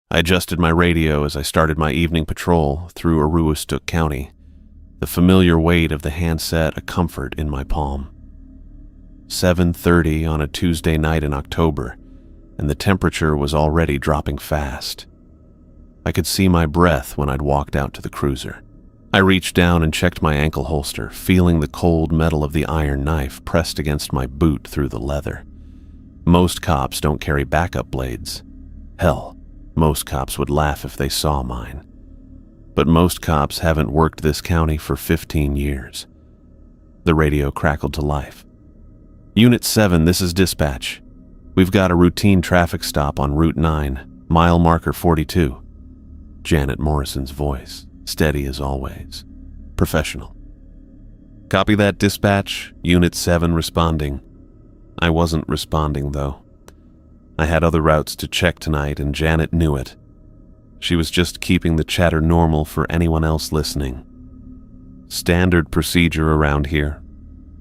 I adjusted my radio as I started my evening patrol through Aroostook County, the familiar weight of the handset a comfort in my palm. 7:30 on a Tuesday night in October, and the temperature was already dropping fast. I could see my breath when I'd walked out to the cruiser. I reached down and checked my ankle holster, feeling the cold metal of the iron knife pressed against my boot through the leather. Most cops don't carry backup blades. Hell, most cops would laugh if they saw mine. But most cops haven't worked this county for 15 years. The radio crackled to life. Unit 7, this is dispatch. We've got a routine traffic stop on Route 9, mile marker 42. Janet Morrison's voice, steady as always. Professional. Copy that, dispatch. Unit 7 responding. I wasn't responding, though. I had other routes to check tonight, and Janet knew it. She was just keeping the chatter normal for anyone else listening. Standard procedure around here.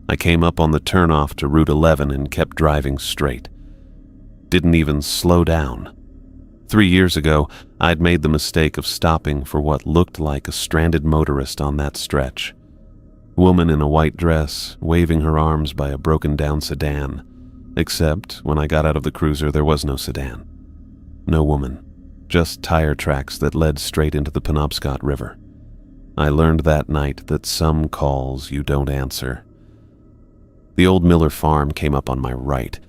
I came up on the turnoff to Route 11 and kept driving straight. Didn't even slow down. 3 years ago, I'd made the mistake of stopping for what looked like a stranded motorist on that stretch. Woman in a white dress, waving her arms by a broken-down sedan. Except, when I got out of the cruiser, there was no sedan. No woman. Just tire tracks that led straight into the Penobscot River. I learned that night that some calls you don't answer. The old Miller farm came up on my right.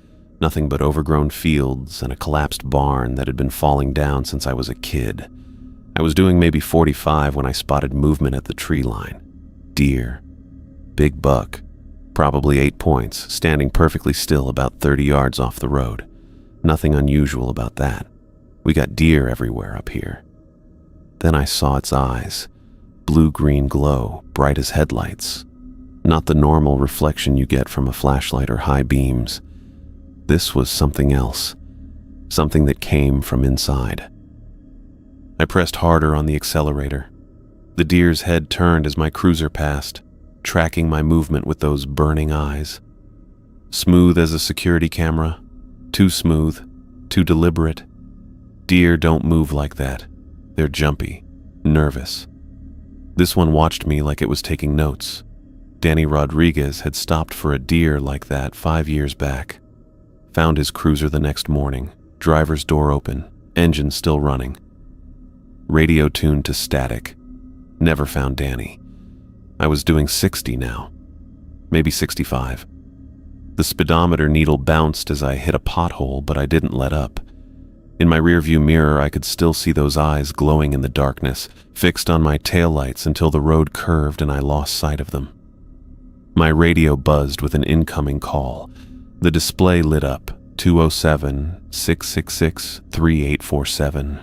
Nothing but overgrown fields and a collapsed barn that had been falling down since I was a kid. I was doing maybe 45 when I spotted movement at the tree line. Deer. Big buck. Probably 8 points, standing perfectly still about 30 yards off the road. Nothing unusual about that. We got deer everywhere up here. Then I saw its eyes. Blue-green glow, bright as headlights. Not the normal reflection you get from a flashlight or high beams. This was something else. Something that came from inside. I pressed harder on the accelerator. The deer's head turned as my cruiser passed, tracking my movement with those burning eyes. Smooth as a security camera. Too smooth. Too deliberate. Deer don't move like that. They're jumpy. Nervous. This one watched me like it was taking notes. Danny Rodriguez had stopped for a deer like that 5 years back. Found his cruiser the next morning. Driver's door open. Engine still running. Radio tuned to static. Never found Danny. I was doing 60 now. Maybe 65. The speedometer needle bounced as I hit a pothole, but I didn't let up. In my rearview mirror, I could still see those eyes glowing in the darkness, fixed on my taillights until the road curved and I lost sight of them. My radio buzzed with an incoming call. The display lit up, 207-666-3847.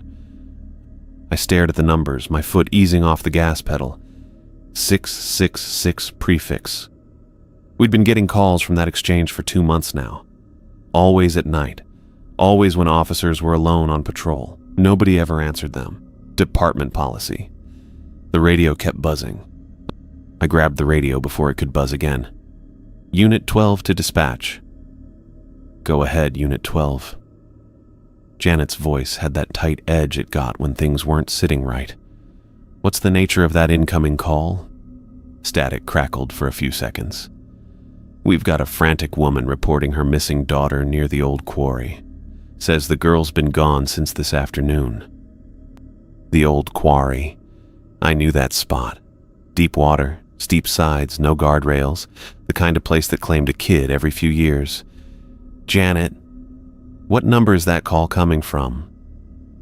I stared at the numbers, my foot easing off the gas pedal. 666 prefix. We'd been getting calls from that exchange for 2 months now. Always at night. Always when officers were alone on patrol. Nobody ever answered them. Department policy. The radio kept buzzing. I grabbed the radio before it could buzz again. Unit 12 to dispatch. Go ahead, Unit 12. Janet's voice had that tight edge it got when things weren't sitting right. What's the nature of that incoming call? Static crackled for a few seconds. We've got a frantic woman reporting her missing daughter near the old quarry. Says the girl's been gone since this afternoon. The old quarry. I knew that spot. Deep water, steep sides, no guardrails, the kind of place that claimed a kid every few years. Janet, what number is that call coming from?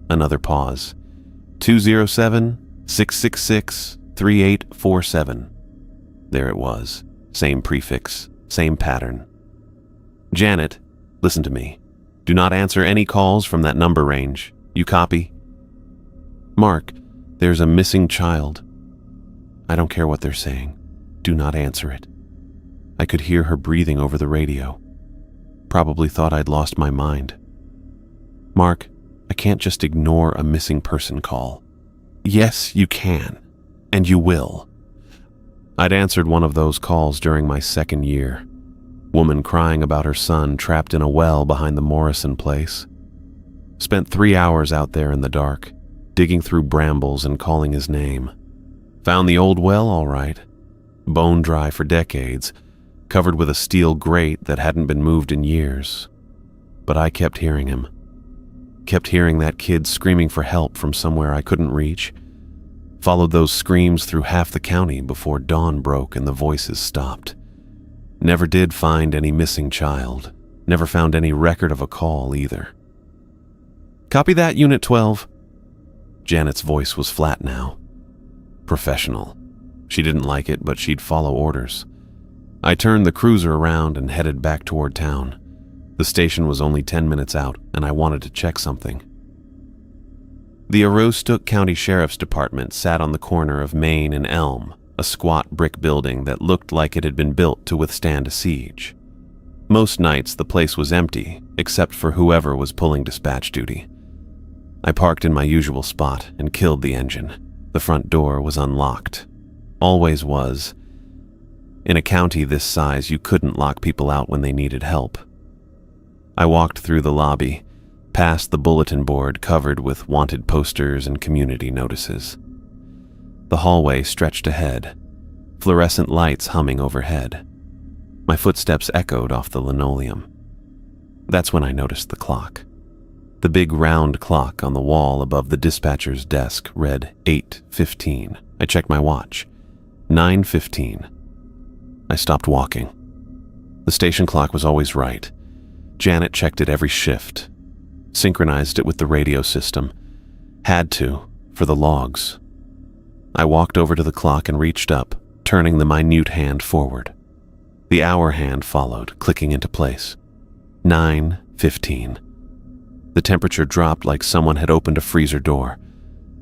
Another pause. 207-666-3847. There it was. Same prefix, same pattern. Janet, listen to me. Do not answer any calls from that number range. You copy? Mark, there's a missing child. I don't care what they're saying. Do not answer it. I could hear her breathing over the radio. Probably thought I'd lost my mind. Mark, I can't just ignore a missing person call. Yes, you can. And you will. I'd answered one of those calls during my 2nd year. Woman crying about her son trapped in a well behind the Morrison place. Spent 3 hours out there in the dark, digging through brambles and calling his name. Found the old well all right, bone dry for decades, covered with a steel grate that hadn't been moved in years. But I kept hearing him. Kept hearing that kid screaming for help from somewhere I couldn't reach. Followed those screams through half the county before dawn broke and the voices stopped. Never did find any missing child. Never found any record of a call either. "Copy that, Unit 12. Janet's voice was flat now. Professional. She didn't like it, but she'd follow orders. I turned the cruiser around and headed back toward town. The station was only 10 minutes out, and I wanted to check something. The Aroostook County Sheriff's Department sat on the corner of Maine and Elm, a squat brick building that looked like it had been built to withstand a siege. Most nights the place was empty, except for whoever was pulling dispatch duty. I parked in my usual spot and killed the engine. The front door was unlocked. Always was. In a county this size, you couldn't lock people out when they needed help. I walked through the lobby, past the bulletin board covered with wanted posters and community notices. The hallway stretched ahead, fluorescent lights humming overhead. My footsteps echoed off the linoleum. That's when I noticed the clock. The big round clock on the wall above the dispatcher's desk read 8:15. I checked my watch. 9:15. I stopped walking. The station clock was always right. Janet checked it every shift. Synchronized it with the radio system. Had to, for the logs. I walked over to the clock and reached up, turning the minute hand forward. The hour hand followed, clicking into place. 9:15. The temperature dropped like someone had opened a freezer door.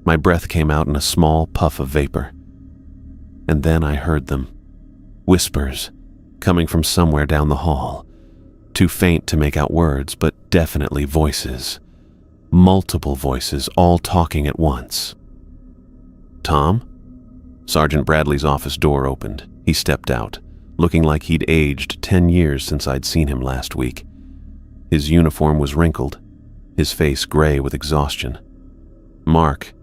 My breath came out in a small puff of vapor. And then I heard them. Whispers, coming from somewhere down the hall. Too faint to make out words, but definitely voices. Multiple voices, all talking at once. "Tom?" Sergeant Bradley's office door opened. He stepped out, looking like he'd aged 10 years since I'd seen him last week. His uniform was wrinkled, his face gray with exhaustion. "Mark,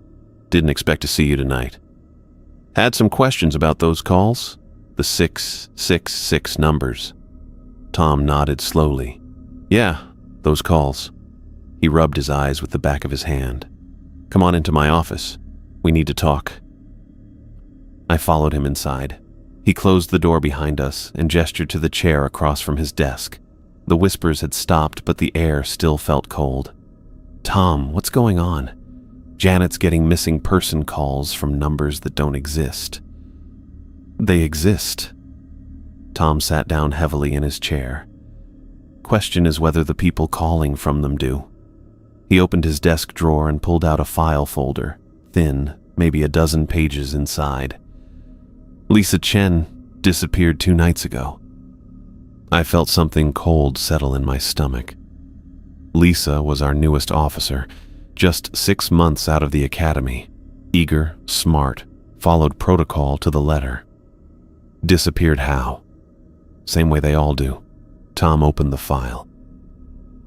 didn't expect to see you tonight. Had some questions about those calls, the 666 numbers." Tom nodded slowly. "Yeah, those calls." He rubbed his eyes with the back of his hand. "Come on into my office. We need to talk." I followed him inside. He closed the door behind us and gestured to the chair across from his desk. The whispers had stopped, but the air still felt cold. "Tom, what's going on? Janet's getting missing person calls from numbers that don't exist." "They exist." Tom sat down heavily in his chair. "Question is whether the people calling from them do." He opened his desk drawer and pulled out a file folder, thin, maybe a dozen pages inside. "Lisa Chen disappeared 2 nights ago." I felt something cold settle in my stomach. Lisa was our newest officer, just 6 months out of the academy. Eager, smart, followed protocol to the letter. Disappeared how? Same way they all do. Tom opened the file.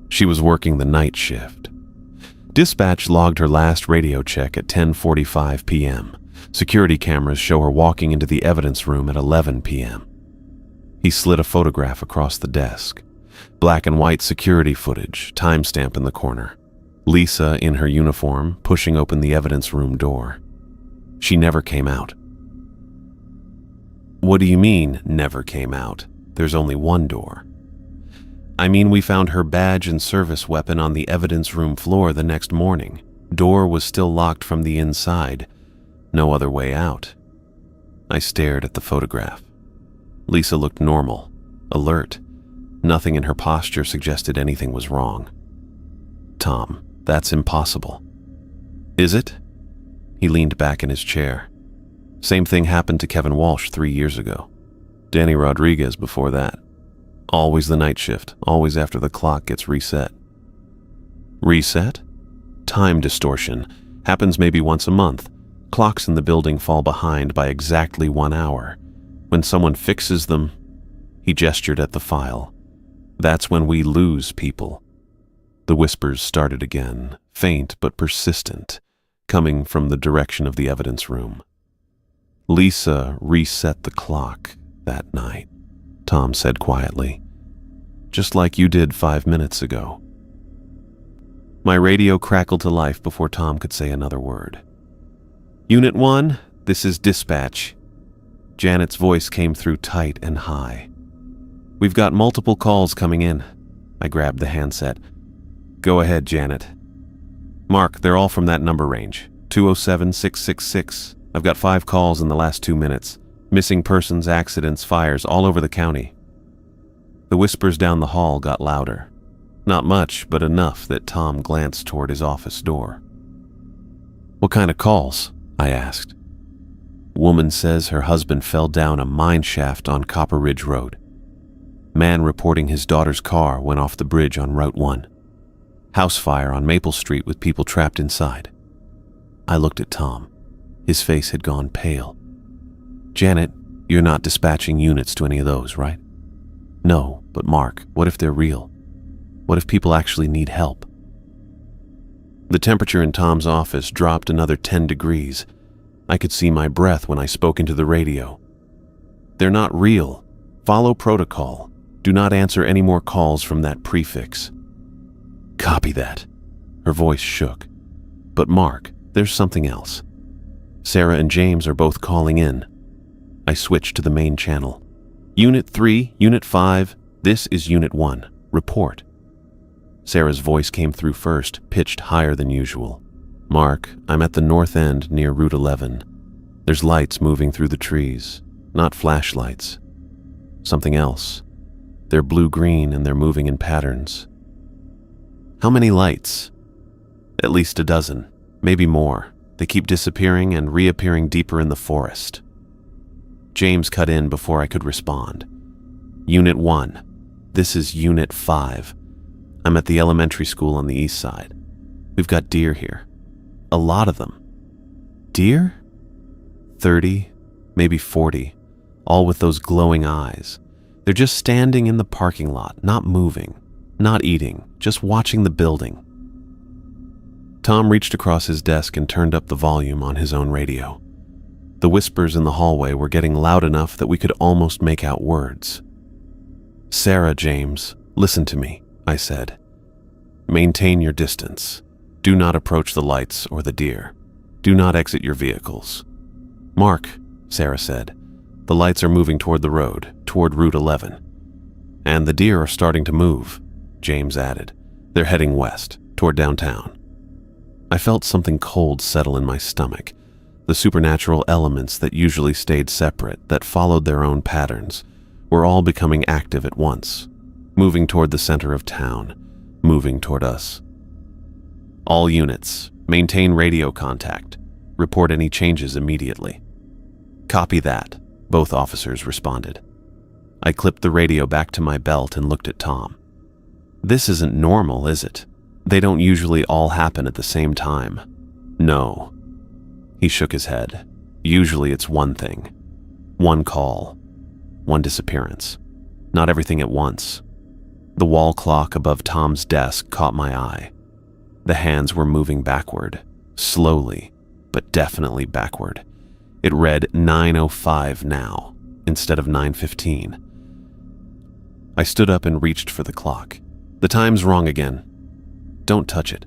She was working the night shift. Dispatch logged her last radio check at 10:45 p.m. Security cameras show her walking into the evidence room at 11 p.m. He slid a photograph across the desk. Black and white security footage, timestamp in the corner. Lisa in her uniform, pushing open the evidence room door. She never came out. "What do you mean, never came out? There's only one door." "I mean, we found her badge and service weapon on the evidence room floor the next morning. Door was still locked from the inside. No other way out." I stared at the photograph. Lisa looked normal, alert. Nothing in her posture suggested anything was wrong. "Tom, that's impossible." "Is it?" He leaned back in his chair. "Same thing happened to Kevin Walsh 3 years ago. Danny Rodriguez before that. Always the night shift, always after the clock gets reset." "Reset?" "Time distortion. Happens maybe once a month. Clocks in the building fall behind by exactly 1 hour. When someone fixes them," he gestured at the file, "that's when we lose people." The whispers started again, faint but persistent, coming from the direction of the evidence room. Lisa reset the clock that night, Tom said quietly. Just like you did 5 minutes ago. My radio crackled to life before Tom could say another word. Unit 1, this is dispatch. Janet's voice came through tight and high. We've got multiple calls coming in. I grabbed the handset. Go ahead, Janet. Mark, they're all from that number range. 207-666. I've got 5 calls in the last 2 minutes. Missing persons, accidents, fires all over the county. The whispers down the hall got louder. Not much, but enough that Tom glanced toward his office door. What kind of calls? I asked. Woman says her husband fell down a mine shaft on Copper Ridge Road. Man reporting his daughter's car went off the bridge on Route 1. House fire on Maple Street with people trapped inside. I looked at Tom. His face had gone pale. Janet, you're not dispatching units to any of those, right? No, but Mark, what if they're real? What if people actually need help? The temperature in Tom's office dropped another 10 degrees. I could see my breath when I spoke into the radio. They're not real. Follow protocol. Do not answer any more calls from that prefix. Copy that. Her voice shook. But Mark, there's something else. Sarah and James are both calling in. I switched to the main channel. Unit 3, Unit 5, this is Unit 1. Report. Sarah's voice came through first, pitched higher than usual. Mark, I'm at the north end near Route 11. There's lights moving through the trees, not flashlights. Something else. They're blue-green and they're moving in patterns. How many lights? At least a dozen, maybe more. They keep disappearing and reappearing deeper in the forest. James cut in before I could respond. Unit 1. This is Unit 5. I'm at the elementary school on the east side. We've got deer here. A lot of them. Deer? 30, maybe 40, all with those glowing eyes. They're just standing in the parking lot, not moving, not eating, just watching the building. Tom reached across his desk and turned up the volume on his own radio. The whispers in the hallway were getting loud enough that we could almost make out words. Sarah, James, listen to me, I said. Maintain your distance. Do not approach the lights or the deer. Do not exit your vehicles. Mark, Sarah said, the lights are moving toward the road, toward Route 11. And the deer are starting to move, James added. They're heading west, toward downtown. I felt something cold settle in my stomach. The supernatural elements that usually stayed separate, that followed their own patterns, were all becoming active at once, moving toward the center of town, moving toward us. All units, maintain radio contact. Report any changes immediately. Copy that, both officers responded. I clipped the radio back to my belt and looked at Tom. This isn't normal, is it? They don't usually all happen at the same time. No. He shook his head. Usually it's one thing. One call. One disappearance. Not everything at once. The wall clock above Tom's desk caught my eye. The hands were moving backward, slowly, but definitely backward. It read 9:05 now, instead of 9:15. I stood up and reached for the clock. The time's wrong again. Don't touch it.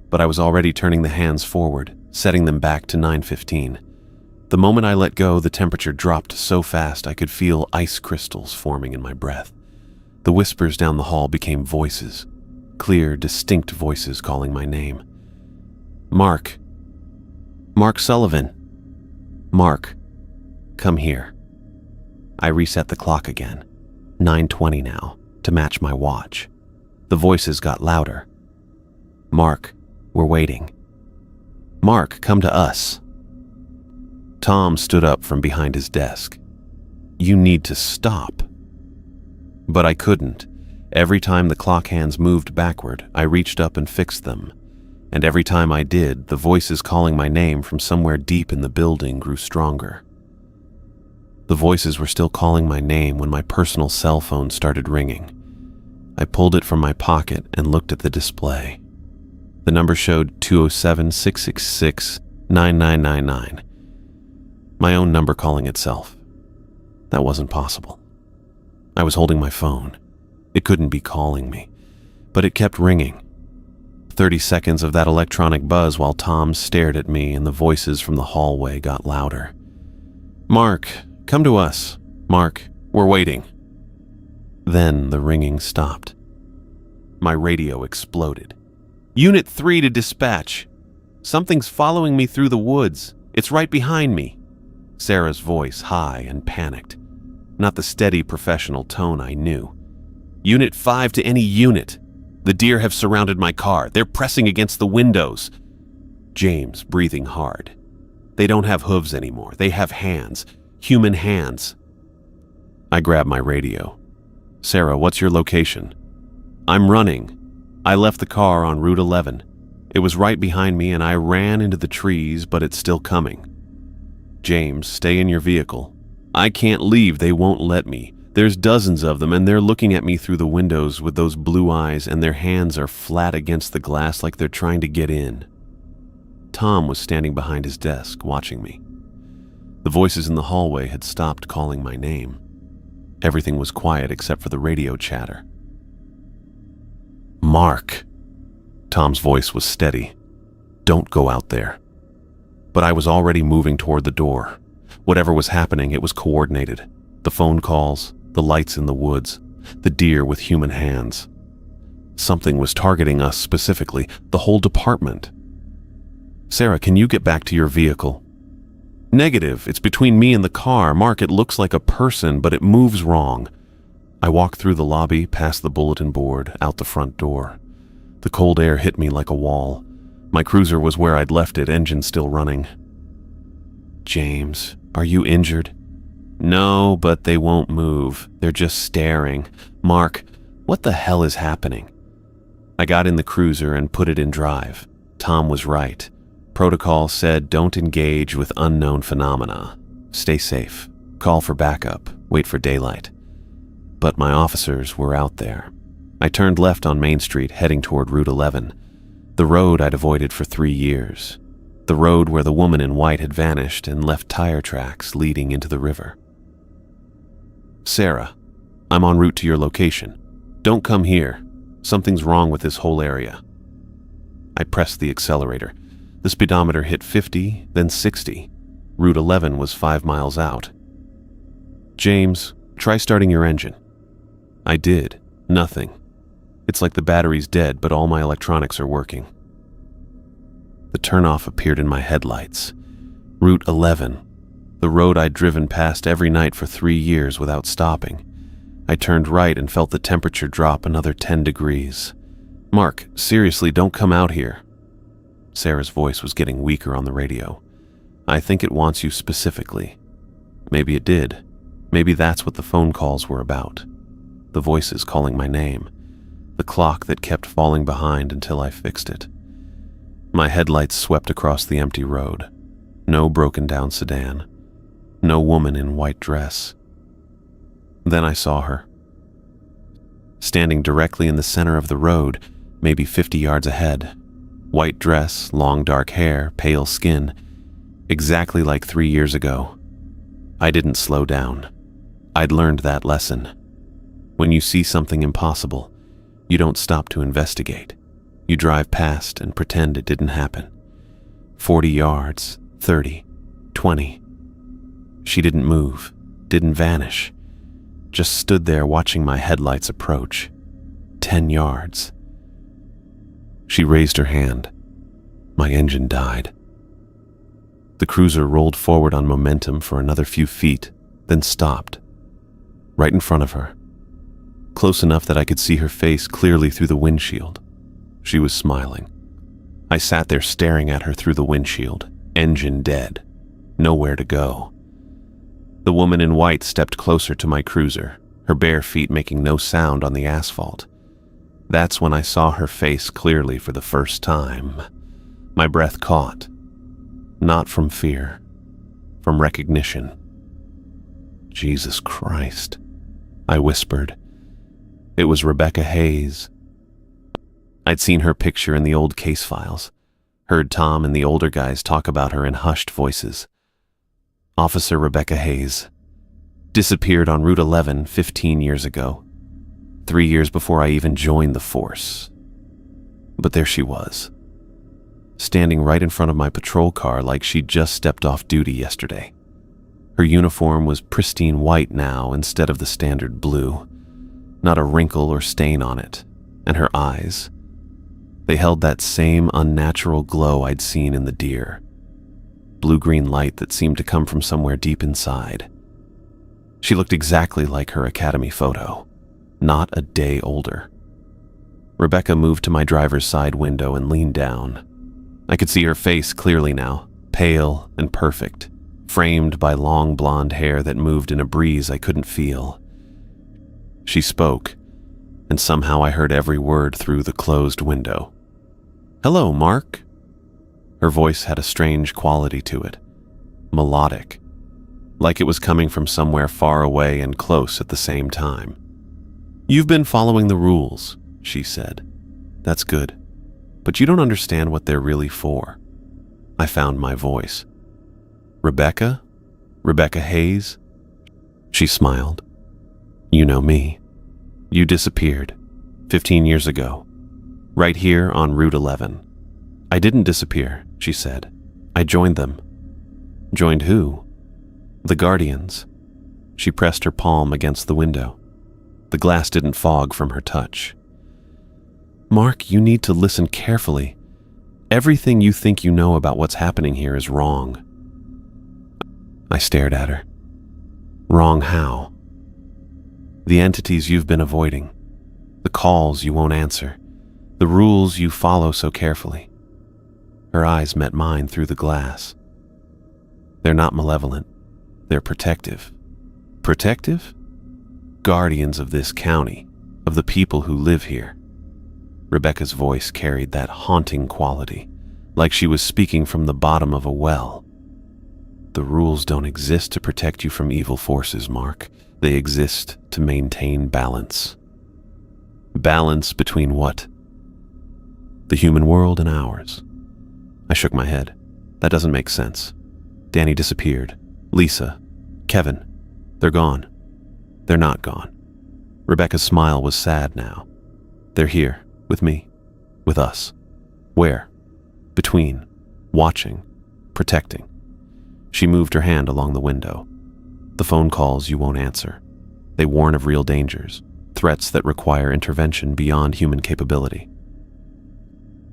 But I was already turning the hands forward, setting them back to 9:15. The moment I let go, the temperature dropped so fast I could feel ice crystals forming in my breath. The whispers down the hall became voices, clear, distinct voices calling my name. Mark. Mark Sullivan. Mark, come here. I reset the clock again, 9:20 now, to match my watch. The voices got louder. Mark, we're waiting. Mark, come to us. Tom stood up from behind his desk. You need to stop. But I couldn't. Every time the clock hands moved backward, I reached up and fixed them. And every time I did, the voices calling my name from somewhere deep in the building grew stronger. The voices were still calling my name when my personal cell phone started ringing. I pulled it from my pocket and looked at the display. The number showed 207-666-9999. My own number calling itself. That wasn't possible. I was holding my phone. It couldn't be calling me, but it kept ringing. 30 seconds of that electronic buzz while Tom stared at me and the voices from the hallway got louder. "Mark, come to us. Mark, we're waiting." Then the ringing stopped. My radio exploded. "Unit 3 to dispatch. Something's following me through the woods. It's right behind me." Sarah's voice high and panicked, not the steady professional tone I knew. "Unit 5 to any unit. The deer have surrounded my car. They're pressing against the windows." James breathing hard. "They don't have hooves anymore. They have hands. Human hands." I grabbed my radio. "Sarah, what's your location?" "I'm running. I left the car on Route 11. It was right behind me and I ran into the trees, but it's still coming." "James, stay in your vehicle." "I can't leave. They won't let me. There's dozens of them and they're looking at me through the windows with those blue eyes and their hands are flat against the glass like they're trying to get in." Tom was standing behind his desk, watching me. The voices in the hallway had stopped calling my name. Everything was quiet except for the radio chatter. "Mark." Tom's voice was steady. "Don't go out there." But I was already moving toward the door. Whatever was happening, it was coordinated. The phone calls, the lights in the woods, the deer with human hands. Something was targeting us specifically, the whole department. "Sarah, can you get back to your vehicle?" "Negative. It's between me and the car. Mark, it looks like a person, but it moves wrong." I walked through the lobby, past the bulletin board, out the front door. The cold air hit me like a wall. My cruiser was where I'd left it, engine still running. "James, are you injured?" "No, but they won't move. They're just staring. Mark, what the hell is happening?" I got in the cruiser and put it in drive. Tom was right. Protocol said don't engage with unknown phenomena. Stay safe. Call for backup. Wait for daylight. But my officers were out there. I turned left on Main Street, heading toward Route 11. The road I'd avoided for 3 years. The road where the woman in white had vanished and left tire tracks leading into the river. "Sarah, I'm en route to your location. Don't come here. Something's wrong with this whole area." I pressed the accelerator. The speedometer hit 50, then 60. Route 11 was 5 miles out. "James, try starting your engine." I did. Nothing. It's like the battery's dead, but all my electronics are working. The turnoff appeared in my headlights. Route 11, the road I'd driven past every night for 3 years without stopping. I turned right and felt the temperature drop another 10 degrees. "Mark, seriously, don't come out here." Sarah's voice was getting weaker on the radio. "I think it wants you specifically." Maybe it did. Maybe that's what the phone calls were about. The voices calling my name. The clock that kept falling behind until I fixed it. My headlights swept across the empty road. No broken down sedan. No woman in white dress. Then I saw her. Standing directly in the center of the road, maybe 50 yards ahead. White dress, long dark hair, pale skin. Exactly like 3 years ago. I didn't slow down. I'd learned that lesson. When you see something impossible, you don't stop to investigate. You drive past and pretend it didn't happen. 40 yards, 30, 20. She didn't move, didn't vanish. Just stood there watching my headlights approach. 10 yards. She raised her hand. My engine died. The cruiser rolled forward on momentum for another few feet, then stopped. Right in front of her. Close enough that I could see her face clearly through the windshield. She was smiling. I sat there staring at her through the windshield, engine dead. Nowhere to go. The woman in white stepped closer to my cruiser, her bare feet making no sound on the asphalt. That's when I saw her face clearly for the first time. My breath caught. Not from fear, from recognition. "Jesus Christ," I whispered. It was Rebecca Hayes. I'd seen her picture in the old case files, heard Tom and the older guys talk about her in hushed voices. Officer Rebecca Hayes disappeared on Route 11 15 years ago, 3 years before I even joined the force. But there she was, standing right in front of my patrol car like she'd just stepped off duty yesterday. Her uniform was pristine white now instead of the standard blue, not a wrinkle or stain on it, and her eyes, they held that same unnatural glow I'd seen in the deer, blue-green light that seemed to come from somewhere deep inside. She looked exactly like her academy photo, not a day older. Rebecca moved to my driver's side window and leaned down. I could see her face clearly now, pale and perfect, framed by long blonde hair that moved in a breeze I couldn't feel. She spoke, and somehow I heard every word through the closed window. "Hello, Mark." Her voice had a strange quality to it, melodic, like it was coming from somewhere far away and close at the same time. "You've been following the rules," she said. "That's good, but you don't understand what they're really for." I found my voice. "Rebecca? Rebecca Hayes?" She smiled. "You know me. You disappeared 15 years ago, right here on Route 11. "I didn't disappear," she said. "I joined them." "Joined who?" "The Guardians." She pressed her palm against the window. The glass didn't fog from her touch. "Mark, you need to listen carefully. Everything you think you know about what's happening here is wrong." I stared at her. "Wrong how?" "The entities you've been avoiding, the calls you won't answer, the rules you follow so carefully." Her eyes met mine through the glass. "They're not malevolent. They're protective." "Protective?" "Guardians of this county, of the people who live here." Rebecca's voice carried that haunting quality, like she was speaking from the bottom of a well. "The rules don't exist to protect you from evil forces, Mark. They exist to maintain balance." "Balance between what?" "The human world and ours." I shook my head. "That doesn't make sense. Danny disappeared. Lisa, Kevin, they're gone." "They're not gone." Rebecca's smile was sad now. "They're here, with me, with us." "Where?" "Between, watching, protecting." She moved her hand along the window. "The phone calls you won't answer. They warn of real dangers, threats that require intervention beyond human capability."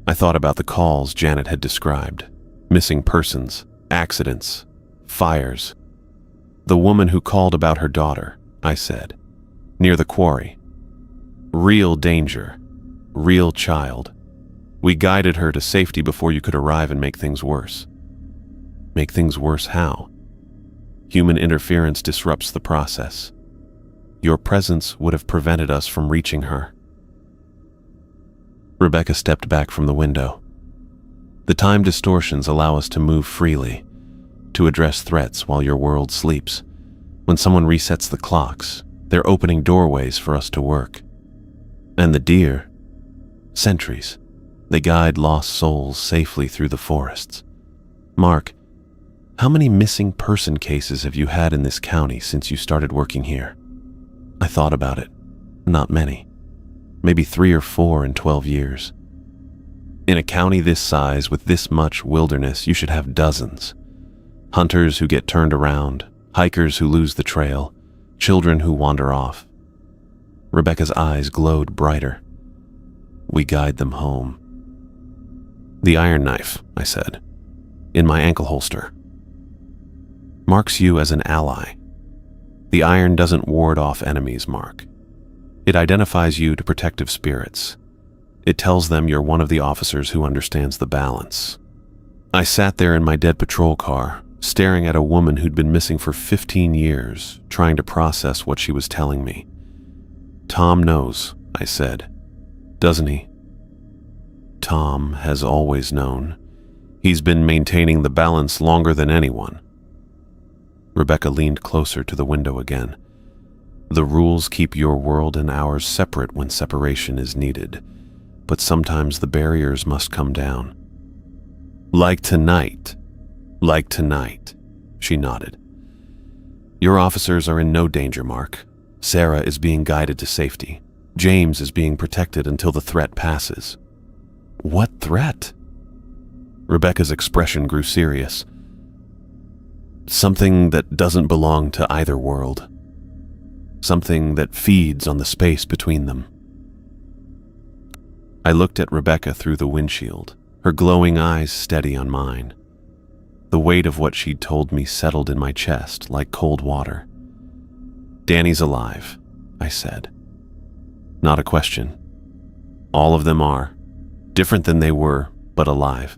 I thought about the calls Janet had described. Missing persons, accidents, fires. "The woman who called about her daughter," I said, "near the quarry. Real danger, real child. We guided her to safety before you could arrive and make things worse." "Make things worse how?" "Human interference disrupts the process. Your presence would have prevented us from reaching her." Rebecca stepped back from the window. "The time distortions allow us to move freely, to address threats while your world sleeps. When someone resets the clocks, they're opening doorways for us to work. And the deer, sentries, they guide lost souls safely through the forests. Mark, how many missing person cases have you had in this county since you started working here?" I thought about it. Not many. Maybe 3 or 4 in 12 years. In a county this size with this much wilderness, you should have dozens. Hunters who get turned around, hikers who lose the trail, children who wander off. Rebecca's eyes glowed brighter. "We guide them home." "The iron knife," I said, "in my ankle holster, marks you as an ally. The iron doesn't ward off enemies, Mark. It identifies you to protective spirits. It tells them you're one of the officers who understands the balance." I sat there in my dead patrol car, staring at a woman who'd been missing for 15 years, trying to process what she was telling me. "Tom knows," I said. "Doesn't he?" "Tom has always known. He's been maintaining the balance longer than anyone." Rebecca leaned closer to the window again. The rules keep your world and ours separate when separation is needed, but sometimes the barriers must come down. Like tonight, she nodded. Your officers are in no danger, Mark. Sarah is being guided to safety. James is being protected until the threat passes. What threat? Rebecca's expression grew serious. Something that doesn't belong to either world. Something that feeds on the space between them. I looked at Rebecca through the windshield, her glowing eyes steady on mine. The weight of what she'd told me settled in my chest like cold water. Danny's alive, I said. Not a question. All of them are. Different than they were, but alive.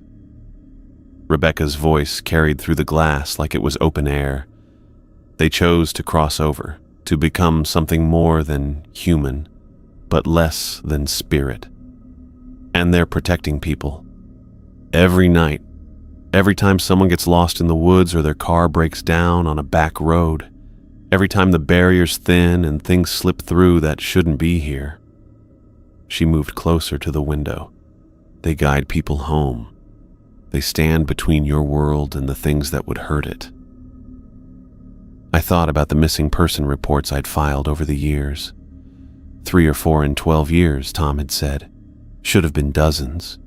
Rebecca's voice carried through the glass like it was open air. They chose to cross over, to become something more than human, but less than spirit. And they're protecting people. Every night, every time someone gets lost in the woods or their car breaks down on a back road, every time the barrier's thin and things slip through that shouldn't be here. She moved closer to the window. They guide people home. They stand between your world and the things that would hurt it. I thought about the missing person reports I'd filed over the years. 3 or 4 in 12 years, Tom had said. Should have been dozens.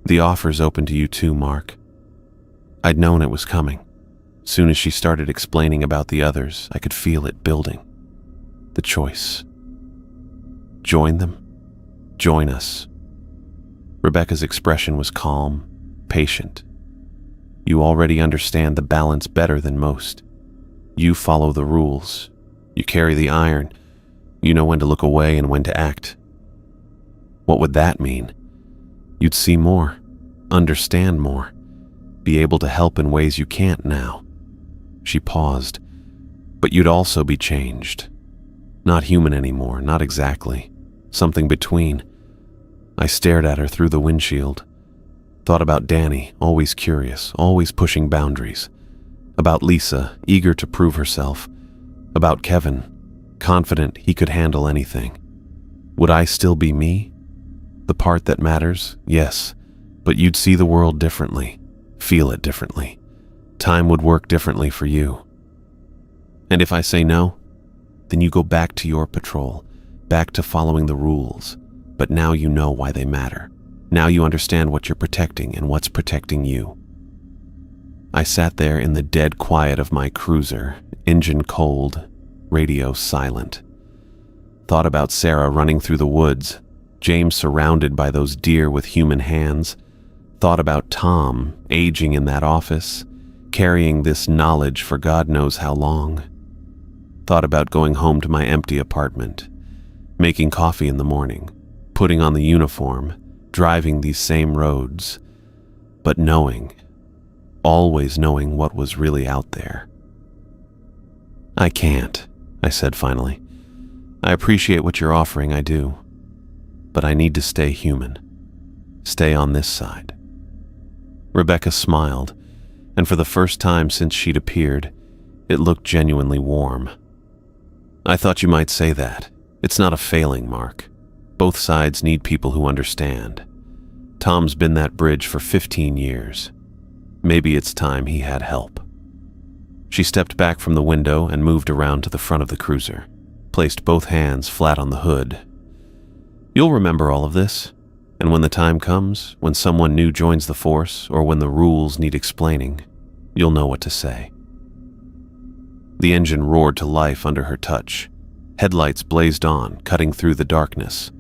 The offer's open to you too, Mark. I'd known it was coming. Soon as she started explaining about the others, I could feel it building. The choice. Join them. Join us. Rebecca's expression was calm, patient. You already understand the balance better than most. You follow the rules. You carry the iron. You know when to look away and when to act. What would that mean? You'd see more, understand more, be able to help in ways you can't now. She paused. But you'd also be changed. Not human anymore, not exactly. Something between. I stared at her through the windshield. Thought about Danny, always curious, always pushing boundaries. About Lisa, eager to prove herself. About Kevin, confident he could handle anything. Would I still be me? The part that matters, yes, but you'd see the world differently, feel it differently. Time would work differently for you. And if I say no, then you go back to your patrol, back to following the rules, but now you know why they matter. Now you understand what you're protecting and what's protecting you. I sat there in the dead quiet of my cruiser, engine cold, radio silent. Thought about Sarah running through the woods, James surrounded by those deer with human hands. Thought about Tom aging in that office, carrying this knowledge for God knows how long. Thought about going home to my empty apartment, making coffee in the morning, putting on the uniform, driving these same roads, but knowing, always knowing what was really out there. I can't, I said finally. I appreciate what you're offering, I do. But I need to stay human. Stay on this side. Rebecca smiled, and for the first time since she'd appeared, it looked genuinely warm. I thought you might say that. It's not a failing, Mark. Both sides need people who understand. Tom's been that bridge for 15 years. Maybe it's time he had help. She stepped back from the window and moved around to the front of the cruiser, placed both hands flat on the hood. You'll remember all of this, and when the time comes, when someone new joins the force, or when the rules need explaining, you'll know what to say. The engine roared to life under her touch. Headlights blazed on, cutting through the darkness.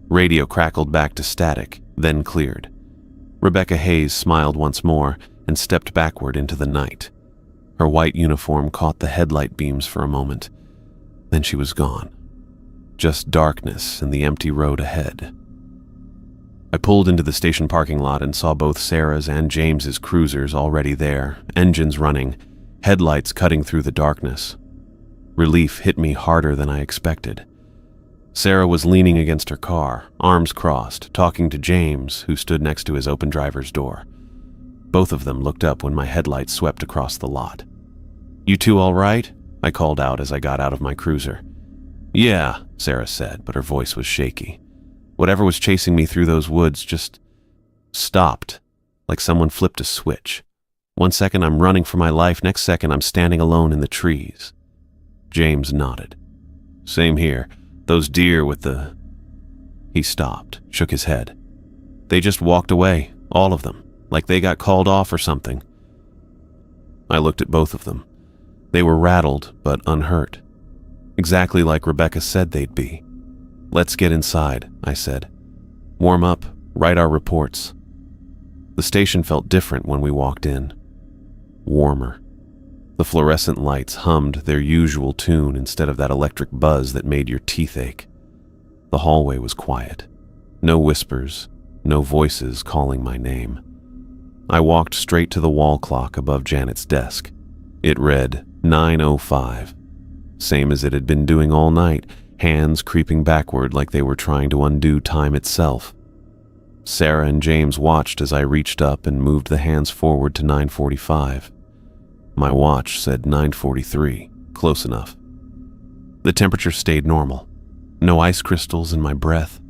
Radio crackled back to static, then cleared. Rebecca Hayes smiled once more and stepped backward into the night. Her white uniform caught the headlight beams for a moment. Then she was gone. Just darkness and the empty road ahead. I pulled into the station parking lot and saw both Sarah's and James's cruisers already there, engines running, headlights cutting through the darkness. Relief hit me harder than I expected. Sarah was leaning against her car, arms crossed, talking to James, who stood next to his open driver's door. Both of them looked up when my headlights swept across the lot. "You two all right?" I called out as I got out of my cruiser. Yeah, Sarah said, but her voice was shaky. Whatever was chasing me through those woods just stopped, like someone flipped a switch. One second I'm running for my life, next second I'm standing alone in the trees. James nodded. Same here. Those deer with the... He stopped, shook his head. They just walked away, all of them, like they got called off or something. I looked at both of them. They were rattled, but unhurt. Exactly like Rebecca said they'd be. Let's get inside, I said. Warm up, write our reports. The station felt different when we walked in. Warmer. The fluorescent lights hummed their usual tune instead of that electric buzz that made your teeth ache. The hallway was quiet. No whispers, no voices calling my name. I walked straight to the wall clock above Janet's desk. It read 9:05. Same as it had been doing all night, hands creeping backward like they were trying to undo time itself. Sarah and James watched as I reached up and moved the hands forward to 9:45. My watch said 9:43, close enough. The temperature stayed normal. No ice crystals in my breath,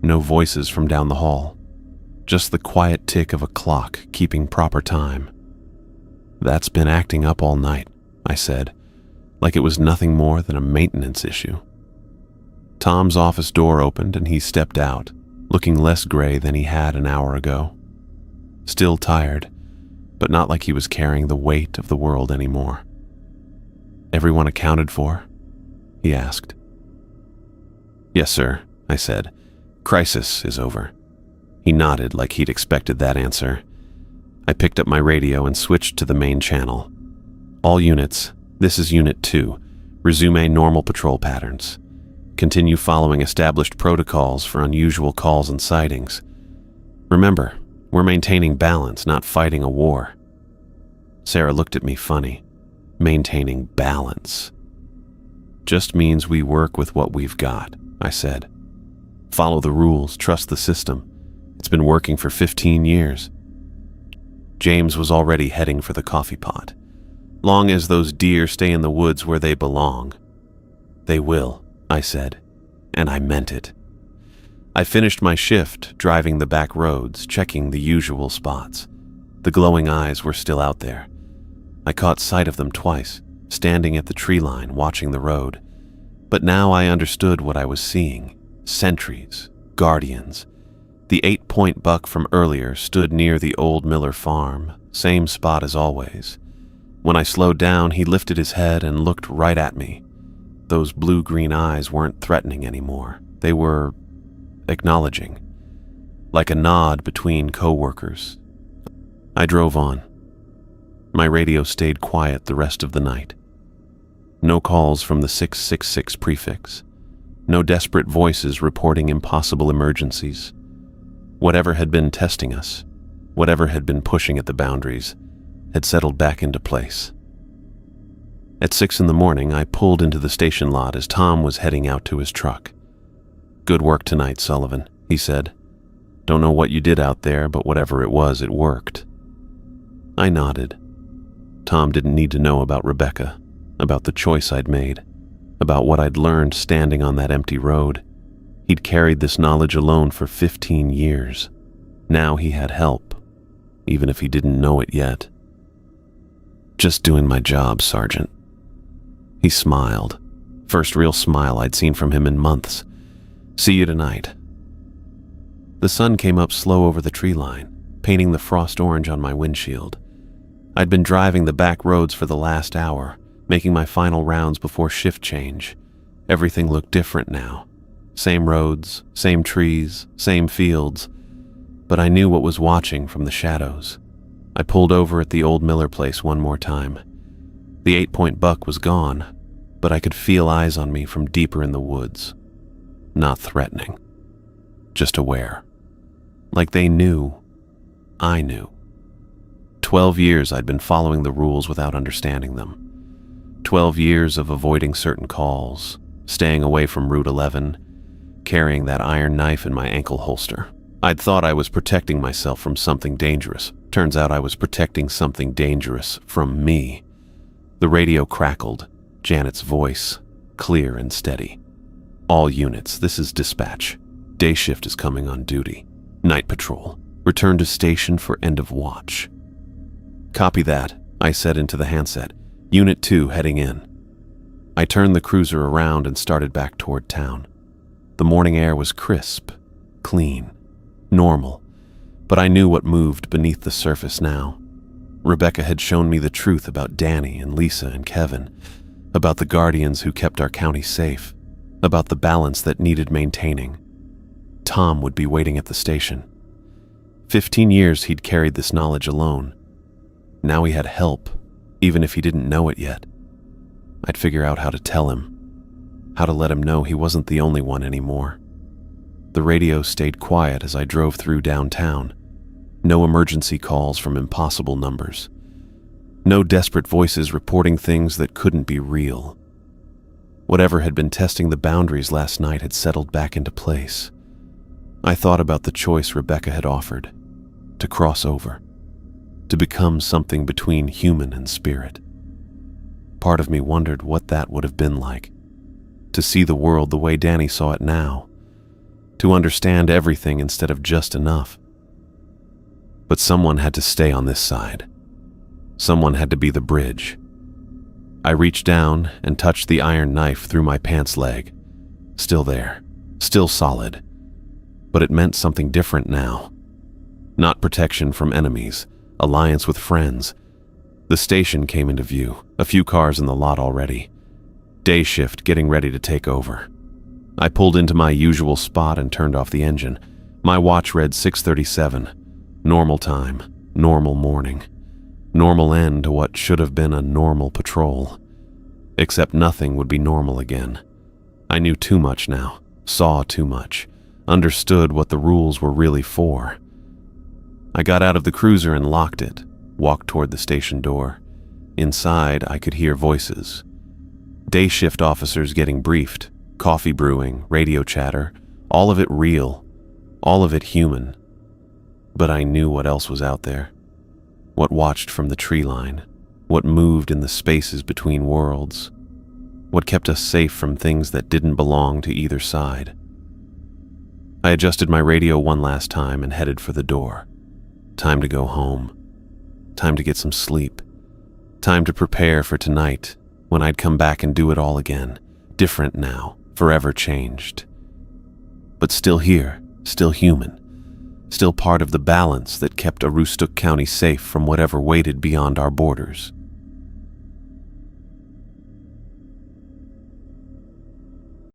no voices from down the hall. Just the quiet tick of a clock keeping proper time. That's been acting up all night, I said, like it was nothing more than a maintenance issue. Tom's office door opened and he stepped out, looking less gray than he had an hour ago. Still tired, but not like he was carrying the weight of the world anymore. Everyone accounted for? He asked. Yes, sir, I said. Crisis is over. He nodded like he'd expected that answer. I picked up my radio and switched to the main channel. All units, this is Unit 2. Resume normal patrol patterns. Continue following established protocols for unusual calls and sightings. Remember, we're maintaining balance, not fighting a war. Sarah looked at me funny. Maintaining balance. Just means we work with what we've got, I said. Follow the rules, trust the system. It's been working for 15 years. James was already heading for the coffee pot. Long as those deer stay in the woods where they belong. They will, I said, and I meant it. I finished my shift, driving the back roads, checking the usual spots. The glowing eyes were still out there. I caught sight of them twice, standing at the tree line, watching the road. But now I understood what I was seeing. Sentries, guardians. The 8-point buck from earlier stood near the old Miller farm, same spot as always. When I slowed down, he lifted his head and looked right at me. Those blue-green eyes weren't threatening anymore. They were acknowledging, like a nod between co-workers. I drove on. My radio stayed quiet the rest of the night. No calls from the 666 prefix. No desperate voices reporting impossible emergencies. Whatever had been testing us, whatever had been pushing at the boundaries, had settled back into place. At 6 in the morning, I pulled into the station lot as Tom was heading out to his truck. Good work tonight, Sullivan, he said. Don't know what you did out there, but whatever it was, it worked. I nodded. Tom didn't need to know about Rebecca, about the choice I'd made, about what I'd learned standing on that empty road. He'd carried this knowledge alone for 15 years. Now he had help, even if he didn't know it yet. Just doing my job, Sergeant. He smiled. First real smile I'd seen from him in months. See you tonight. The sun came up slow over the tree line, painting the frost orange on my windshield. I'd been driving the back roads for the last hour, making my final rounds before shift change. Everything looked different now. Same roads, same trees, same fields. But I knew what was watching from the shadows. I pulled over at the old Miller place one more time. The 8-point buck was gone, but I could feel eyes on me from deeper in the woods. Not threatening, just aware. Like they knew, I knew. 12 years I'd been following the rules without understanding them. 12 years of avoiding certain calls, staying away from Route 11, carrying that iron knife in my ankle holster. I'd thought I was protecting myself from something dangerous. Turns out I was protecting something dangerous from me. The radio crackled, Janet's voice, clear and steady. "All units, this is dispatch. Day shift is coming on duty. Night patrol. Return to station for end of watch." "Copy that," I said into the handset. "Unit 2 heading in." I turned the cruiser around and started back toward town. The morning air was crisp, clean, normal, but I knew what moved beneath the surface now. Rebecca had shown me the truth about Danny and Lisa and Kevin, about the guardians who kept our county safe, about the balance that needed maintaining. Tom would be waiting at the station. 15 years he'd carried this knowledge alone. Now he had help, even if he didn't know it yet. I'd figure out how to tell him, how to let him know he wasn't the only one anymore. The radio stayed quiet as I drove through downtown. No emergency calls from impossible numbers. No desperate voices reporting things that couldn't be real. Whatever had been testing the boundaries last night had settled back into place. I thought about the choice Rebecca had offered, to cross over, to become something between human and spirit. Part of me wondered what that would have been like, to see the world the way Danny saw it now, to understand everything instead of just enough. But someone had to stay on this side. Someone had to be the bridge. I reached down and touched the iron knife through my pants leg. Still there, still solid. But it meant something different now. Not protection from enemies, alliance with friends. The station came into view, a few cars in the lot already. Day shift getting ready to take over. I pulled into my usual spot and turned off the engine. My watch read 6:37. Normal time, normal morning. Normal end to what should have been a normal patrol. Except nothing would be normal again. I knew too much now, saw too much, understood what the rules were really for. I got out of the cruiser and locked it, walked toward the station door. Inside, I could hear voices. Day shift officers getting briefed, coffee brewing, radio chatter, all of it real, all of it human. But I knew what else was out there. What watched from the tree line, what moved in the spaces between worlds, what kept us safe from things that didn't belong to either side. I adjusted my radio one last time and headed for the door. Time to go home. Time to get some sleep. Time to prepare for tonight, when I'd come back and do it all again. Different now, forever changed. But still here, still human. Still part of the balance that kept Aroostook County safe from whatever waited beyond our borders.